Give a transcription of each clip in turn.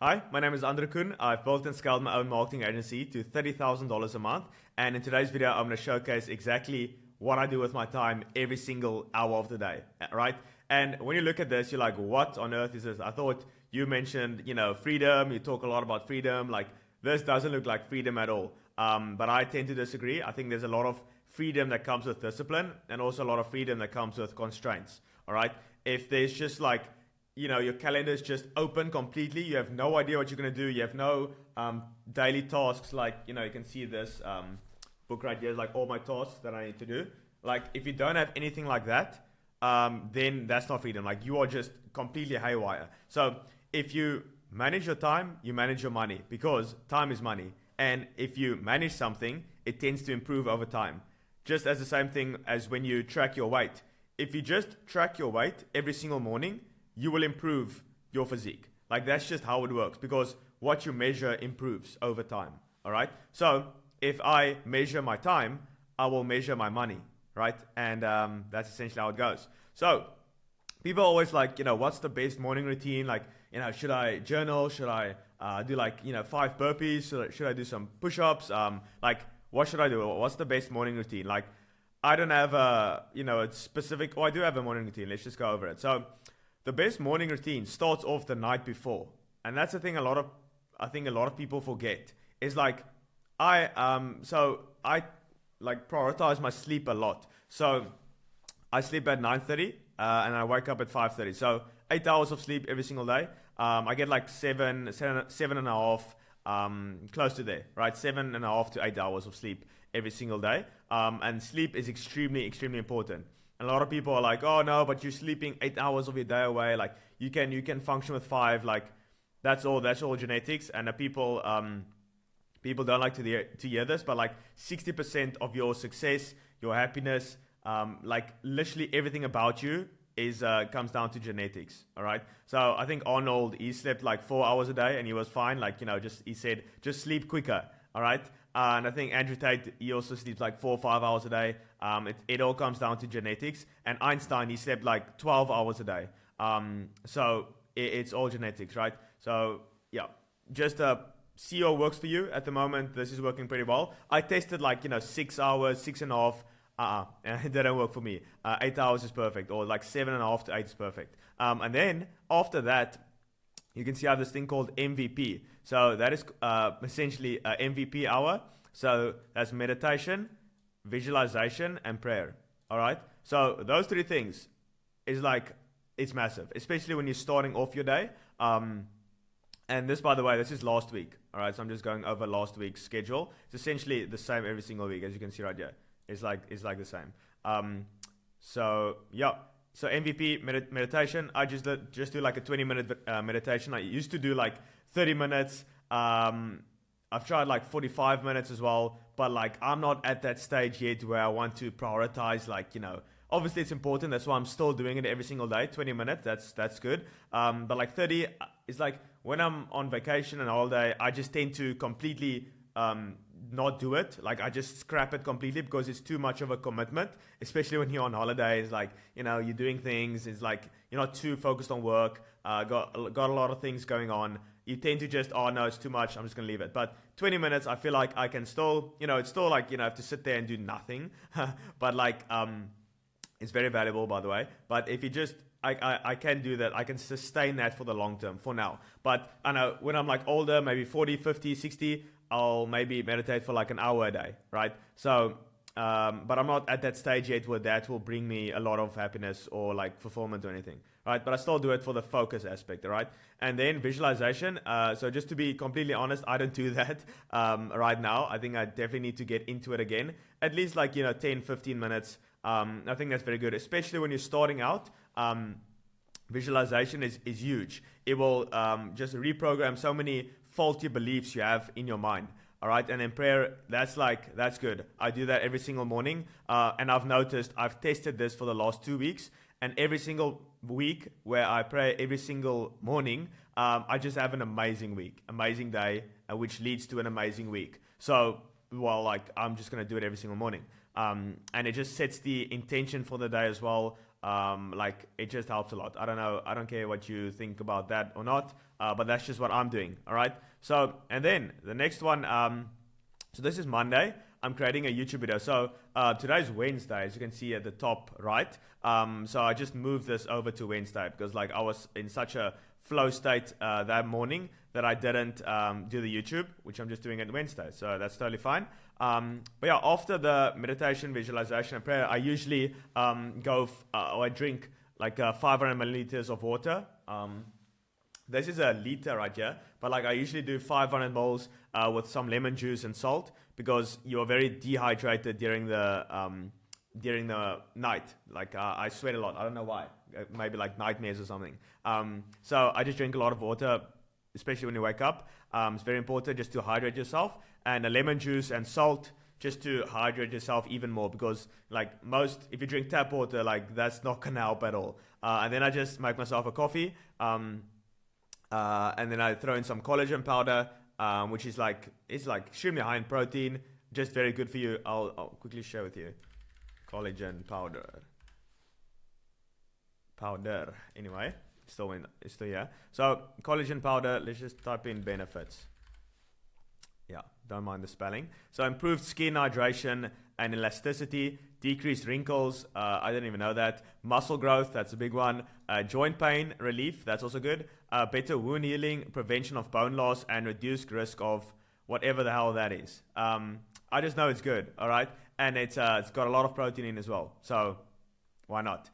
Hi, my name is Andro Koen. I've built and scaled my own marketing agency to $30,000 a month. And in today's video, I'm going to showcase exactly what I do with my time every single hour of the day, right? And when you look at this, you're like, what on earth is this? I thought you mentioned, freedom. You talk a lot about freedom. Like, this doesn't look like freedom at all. But I tend to disagree. I think there's a lot of freedom that comes with discipline and also a lot of freedom that comes with constraints, all right? If there's just like, your calendar is just open completely. You have no idea what you're going to do. You have no daily tasks. Like, you can see this book right here is like all my tasks that I need to do. Like, if you don't have anything like that, then that's not freedom. Like, you are just completely haywire. So if you manage your time, you manage your money, because time is money. And if you manage something, it tends to improve over time. Just as the same thing as when you track your weight. If you just track your weight every single morning, you will improve your physique. Like, that's just how it works, because what you measure improves over time. All right. So if I measure my time, I will measure my money. Right. And that's essentially how it goes. So people are always like, what's the best morning routine? Like, should I journal? Should I do 5 burpees? Should I do some push-ups? Like, what should I do? What's the best morning routine? Like, I don't have a specific, I do have a morning routine. Let's just go over it. So the best morning routine starts off the night before. And that's the thing I think a lot of people forget. Is like, I prioritize my sleep a lot. So I sleep at 9:30 and I wake up at 5:30. So 8 hours of sleep every single day. I get like seven and a half, close to there, right? 7.5 to 8 hours of sleep every single day. And sleep is extremely, extremely important. And a lot of people are like, oh no, but you're sleeping 8 hours of your day away. Like, you can function with 5. Like, that's all genetics. And people don't like to hear this, but like 60% of your success, your happiness, like literally everything about you is comes down to genetics. All right. So I think Arnold, he slept like 4 hours a day and he was fine. Like, he said, just sleep quicker. All right. And I think Andrew Tate, he also sleeps like 4 or 5 hours a day. It all comes down to genetics. And Einstein, he slept like 12 hours a day. So it's all genetics, right? So yeah, just see what works for you. At the moment, this is working pretty well. I tested 6 hours, 6.5. And it didn't work for me. 8 hours is perfect, or like 7.5 to 8 is perfect. And then after that, you can see I have this thing called MVP. So that is essentially an MVP hour. So that's meditation, visualization, and prayer. All right. So those 3 things is like, it's massive, especially when you're starting off your day. And this, by the way, this is last week. All right. So I'm just going over last week's schedule. It's essentially the same every single week, as you can see right here. It's like the same. So yeah. So MVP meditation, I just do like a 20-minute meditation. I used to do like 30 minutes. I've tried like 45 minutes as well, but like, I'm not at that stage yet where I want to prioritize, obviously it's important. That's why I'm still doing it every single day. 20 minutes, that's good. But like 30 is like, when I'm on vacation and holiday, I just tend to completely not do it. Like, I just scrap it completely because it's too much of a commitment, especially when you're on holidays. Like, you're doing things. It's like, you're not too focused on work. Got a lot of things going on. You tend to just, oh no, it's too much, I'm just going to leave it. But 20 minutes, I feel like I can still, it's still like, I have to sit there and do nothing. But like, it's very valuable, by the way. But if you just, I can do that. I can sustain that for the long term for now. But I know when I'm like older, maybe 40, 50, 60, I'll maybe meditate for like an hour a day, right? So, but I'm not at that stage yet where that will bring me a lot of happiness or like fulfillment or anything, right? But I still do it for the focus aspect, all right? And then visualization. So just to be completely honest, I don't do that right now. I think I definitely need to get into it again. At least like, 10, 15 minutes. I think that's very good, especially when you're starting out. Visualization is huge. It will just reprogram so many faulty beliefs you have in your mind. All right. And then prayer, that's good. I do that every single morning. And I've noticed, I've tested this for the last 2 weeks, and every single week where I pray every single morning, I just have an amazing week, amazing day, which leads to an amazing week. So, I'm just going to do it every single morning. And it just sets the intention for the day as well. It just helps a lot. I don't know. I don't care what you think about that or not. but that's just what I'm doing. All right. So, and then the next one, so this is Monday. I'm creating a YouTube video. So today's Wednesday, as you can see at the top right. So I just moved this over to Wednesday because like I was in such a flow state that morning that I didn't do the YouTube, which I'm just doing on Wednesday. So that's totally fine. But yeah, after the meditation, visualization, and prayer, I usually or I drink like 500 milliliters of water. This is a liter right here, but like I usually do 500 ml with some lemon juice and salt because you're very dehydrated during the night. Like I sweat a lot. I don't know why. Maybe like nightmares or something. So I just drink a lot of water, especially when you wake up. It's very important just to hydrate yourself, and a lemon juice and salt just to hydrate yourself even more, because like if you drink tap water, like that's not gonna help at all. And then I just make myself a coffee. And then I throw in some collagen powder, which is it's extremely high in protein, just very good for you. I'll quickly share with you. Collagen powder. Anyway, it's still here. So collagen powder. Let's just type in benefits. Yeah, don't mind the spelling. So improved skin hydration and elasticity, decreased wrinkles, I didn't even know that. Muscle growth, that's a big one. Joint pain relief, that's also good. Better wound healing, prevention of bone loss, and reduced risk of whatever the hell that is. I just know it's good, all right? And it's got a lot of protein in as well, so why not?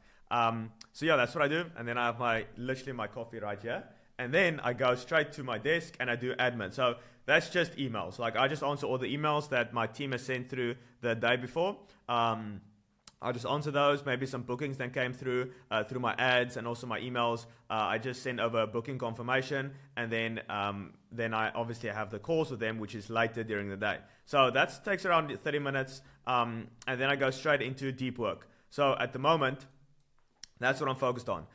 So yeah, that's what I do. And then I have literally my coffee right here. And then I go straight to my desk and I do admin. So that's just emails. Like I just answer all the emails that my team has sent through the day before. I just answer those. Maybe some bookings that came through my ads and also my emails. I just send over a booking confirmation, and then I obviously have the calls with them, which is later during the day. So that takes around 30 minutes, and then I go straight into deep work. So at the moment, that's what I'm focused on.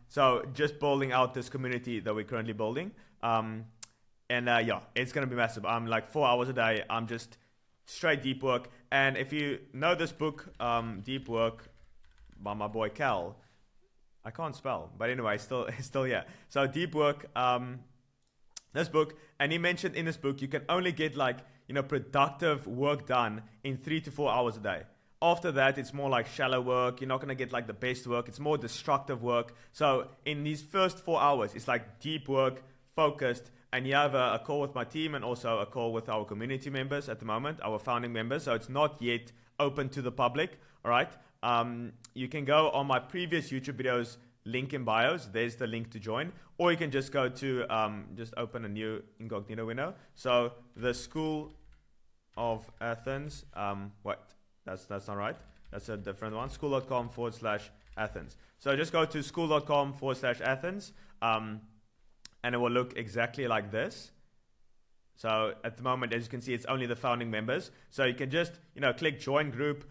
So just building out this community that we're currently building. Yeah, it's going to be massive. I'm like 4 hours a day. I'm just straight deep work. And if you know this book, Deep Work, by my boy Cal, I can't spell, but anyway, still yeah. So Deep Work, this book, and he mentioned in this book, you can only get productive work done in 3 to 4 hours a day. After that, it's more like shallow work. You're not going to get like the best work. It's more destructive work. So in these first 4 hours, it's like deep work, focused, and you have a call with my team and also a call with our community members at the moment, our founding members. So it's not yet open to the public, all right? You can go on my previous YouTube videos, link in bios. There's the link to join. Or you can just go to, just open a new incognito window. So the School of Athens, That's not right. That's a different one. School.com/Athens. So just go to school.com/Athens. And it will look exactly like this. So at the moment, as you can see, it's only the founding members. So you can just, click join group.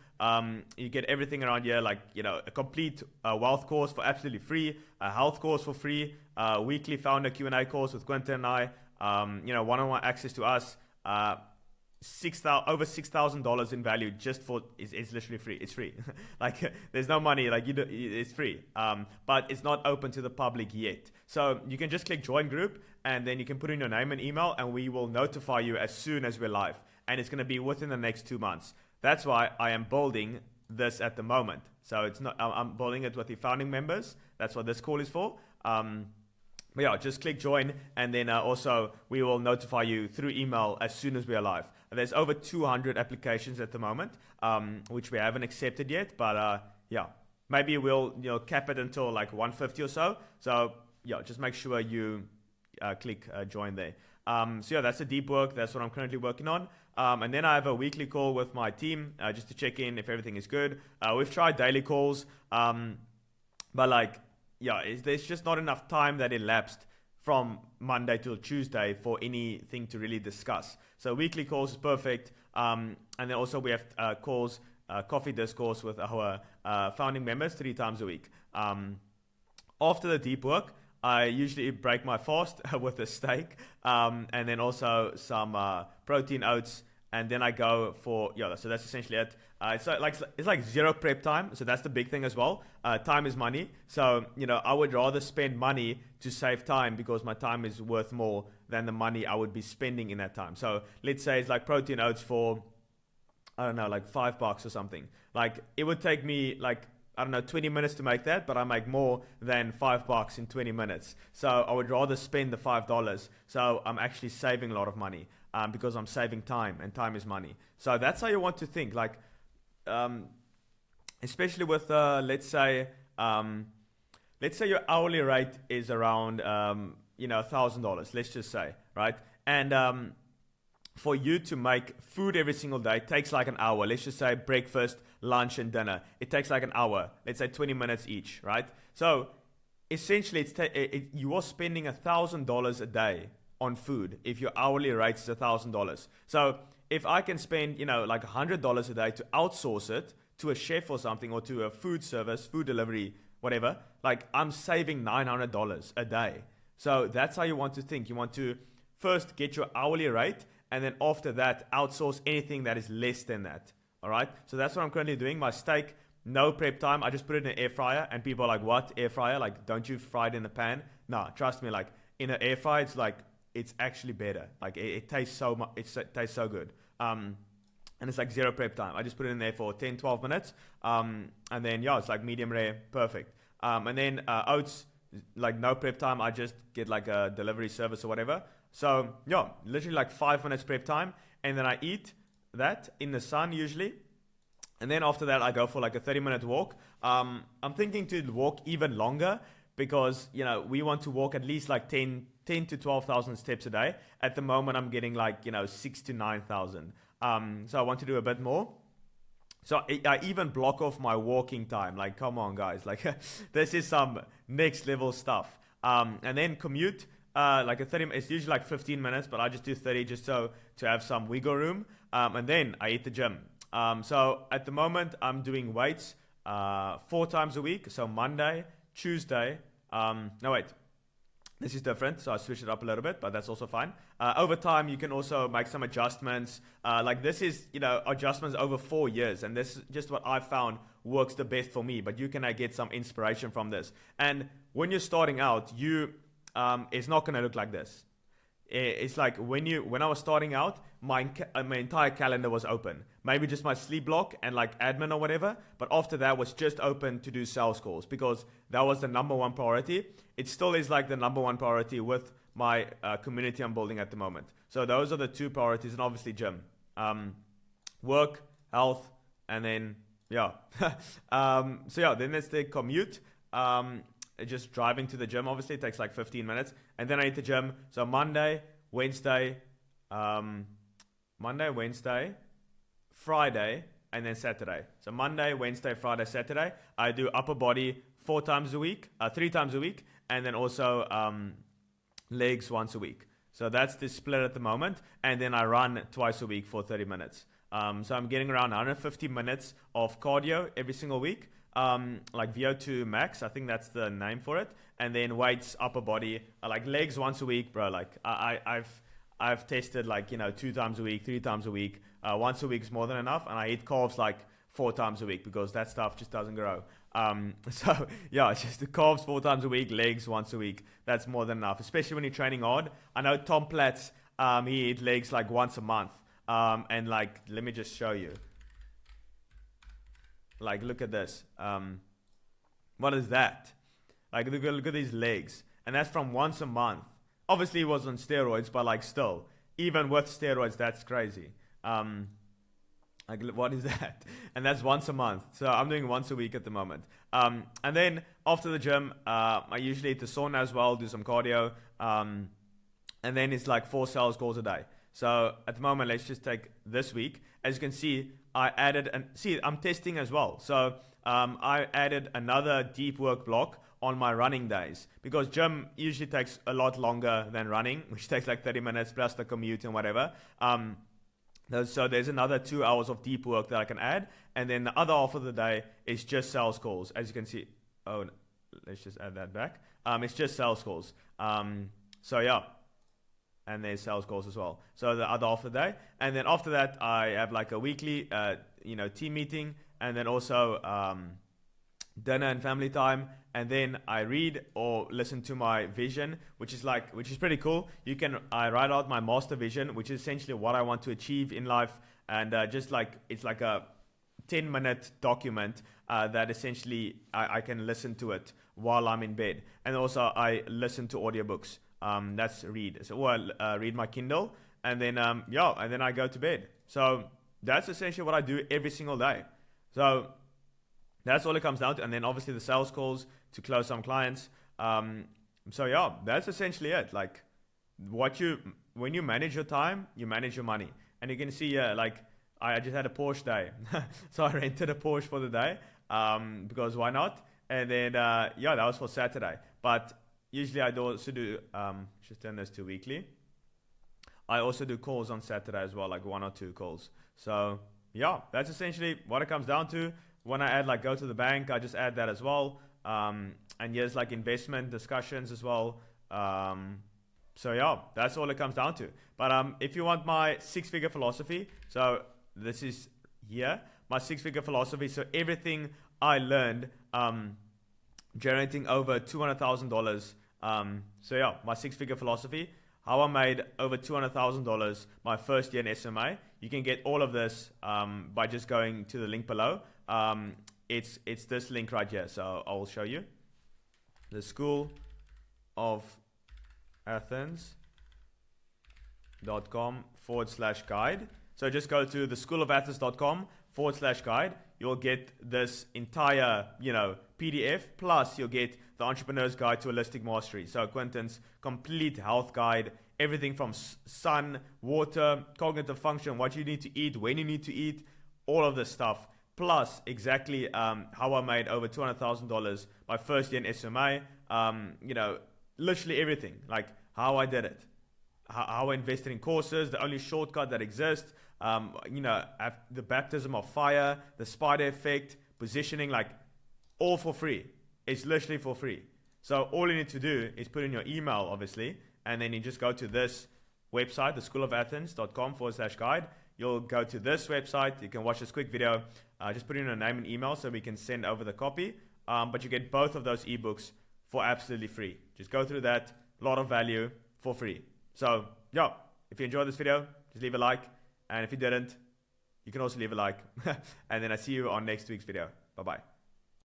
You get everything around here, like, a complete wealth course for absolutely free, a health course for free, weekly founder Q&A course with Quentin and I, one-on-one access to us, over $6,000 in value just for it's literally free. It's free. Like there's no money. Like it's free. But it's not open to the public yet. So you can just click join group, and then you can put in your name and email, and we will notify you as soon as we're live. And it's going to be within the next 2 months. That's why I am building this at the moment. So it's not. I'm building it with the founding members. That's what this call is for. But yeah, just click join, and then also we will notify you through email as soon as we are live. There's over 200 applications at the moment, which we haven't accepted yet. But yeah, maybe we'll cap it until like 150 or so. So yeah, just make sure you click join there. So yeah, that's the deep work. That's what I'm currently working on. And then I have a weekly call with my team just to check in if everything is good. We've tried daily calls, but there's just not enough time that elapsed from Monday till Tuesday for anything to really discuss. So weekly calls is perfect. And then also we have calls, coffee discourse with our founding members 3 times a week. After the deep work, I usually break my fast with a steak, and then also some protein oats and then I go for, yeah, so that's essentially it. It's like zero prep time, so that's the big thing as well. Time is money, so I would rather spend money to save time because my time is worth more than the money I would be spending in that time. So let's say it's like protein oats for, I don't know, like $5 or something. Like it would take me like, I don't know, 20 minutes to make that, but I make more than $5 in 20 minutes. So I would rather spend the $5. So I'm actually saving a lot of money because I'm saving time, and time is money. So that's how you want to think. Like, especially with, let's say your hourly rate is around, $1,000, let's just say, right? And for you to make food every single day takes like an hour. Let's just say breakfast, lunch, and dinner. It takes like an hour. Let's say 20 minutes each, right? So essentially, you are spending $1,000 a day on food if your hourly rate is $1,000. So if I can spend, like $100 a day to outsource it to a chef or something, or to a food service, food delivery, whatever, like I'm saving $900 a day. So that's how you want to think. You want to first get your hourly rate, and then after that, outsource anything that is less than that. All right. So that's what I'm currently doing. My steak, no prep time. I just put it in an air fryer, and people are like, "What, air fryer? Like, don't you fry it in the pan?" Nah, trust me. Like in an air fryer, it's actually better. Like it tastes so much. It tastes so good. And it's like zero prep time. I just put it in there for 10, 12 minutes. And then it's like medium rare, perfect. And then oats, like no prep time. I just get like a delivery service or whatever. So literally like 5 minutes prep time, and then I eat that in the sun usually, and then after that I go for like a 30-minute walk. I'm thinking to walk even longer because we want to walk at least like 10 to 12,000 steps a day. At the moment I'm getting like 6 to 9,000. So I want to do a bit more. So I even block off my walking time. Like, come on guys, like this is some next level stuff. And then commute. Like it's usually like 15 minutes, but I just do 30 just so to have some wiggle room. And then I hit the gym. So at the moment I'm doing weights 4 times a week. So Monday, Tuesday. No wait, this is different. So I switched it up a little bit, but that's also fine. Over time you can also make some adjustments. Like this is adjustments over 4 years, and this is just what I found works the best for me. But you can get some inspiration from this. And when you're starting out, it's not going to look like this. It's like when I was starting out, my entire calendar was open. Maybe just my sleep block and like admin or whatever. But after that was just open to do sales calls because that was the number one priority. It still is like the number one priority with my community I'm building at the moment. So those are the 2 priorities, and obviously gym, work, health, and then then there's the commute. Just driving to the gym, obviously it takes like 15 minutes, and then I hit the gym. So Monday, Wednesday, Friday, and then Saturday. So Monday, Wednesday, Friday, Saturday, I do upper body 3 times a week, and then also legs once a week. So that's the split at the moment, and then I run twice a week for 30 minutes. So I'm getting around 150 minutes of cardio every single week. Like VO2 max, I think that's the name for it, and then weights, upper body, like legs once a week, bro. Like I've tested like 2 times a week, 3 times a week. Once a week is more than enough, and I eat carbs like 4 times a week because that stuff just doesn't grow. So it's just the carbs 4 times a week, legs once a week. That's more than enough, especially when you're training hard. I know Tom Platz, he eats legs like once a month, and like let me just show you. Like, look at this. What is that? Like, look at these legs. And that's from once a month. Obviously, it was on steroids, but like still, even with steroids, that's crazy. Like, what is that? And that's once a month. So I'm doing once a week at the moment. And then after the gym, I usually hit the sauna as well, do some cardio. And then it's like 4 sales calls a day. So at the moment, let's just take this week. As you can see, I added, I'm testing as well. So I added another deep work block on my running days because gym usually takes a lot longer than running, which takes like 30 minutes plus the commute and whatever. So there's another 2 hours of deep work that I can add. And then the other half of the day is just sales calls. As you can see, let's just add that back. It's just sales calls. and there's sales calls as well. So the other half of the day, and then after that, I have like a weekly, team meeting, and then also dinner and family time, and then I read or listen to my vision, which is pretty cool. I write out my master vision, which is essentially what I want to achieve in life, and it's like a 10-minute document that essentially I can listen to it while I'm in bed. And also I listen to audiobooks. That's read. So read my Kindle, and then and then I go to bed. So that's essentially what I do every single day. So that's all it comes down to. And then obviously the sales calls to close some clients. That's essentially it. Like when you manage your time, you manage your money. And you can see I just had a Porsche day. So I rented a Porsche for the day because why not? And then, that was for Saturday. But usually I also do, just turn this to weekly. I also do calls on Saturday as well, like 1 or 2 calls. So that's essentially what it comes down to. When I add go to the bank, I just add that as well. And here's investment discussions as well. That's all it comes down to. But if you want my 6-figure philosophy, so this is here, my 6-figure philosophy. So everything I learned, generating over $200,000. My 6-figure philosophy, how I made over $200,000 my first year in SMA. You can get all of this by just going to the link below. It's this link right here. So I will show you. The School of Athens.com/guide. So just go to the schoolofathens.com/guide. You'll get this entire, PDF, plus you'll get the Entrepreneur's Guide to Holistic Mastery. So Quentin's complete health guide, everything from sun, water, cognitive function, what you need to eat, when you need to eat, all of this stuff. Plus exactly how I made over $200,000 my first year in SMA. Literally everything, like how I did it, how I invested in courses, the only shortcut that exists, the baptism of fire, the spider effect, positioning, all for free. It's literally for free. So all you need to do is put in your email, obviously, and then you just go to this website, the schoolofathens.com/guide. You'll go to this website. You can watch this quick video. Just put in your name and email so we can send over the copy. But you get both of those ebooks for absolutely free. Just go through that. A lot of value for free. So, if you enjoyed this video, just leave a like. And if you didn't, you can also leave a like. And then I see you on next week's video. Bye-bye.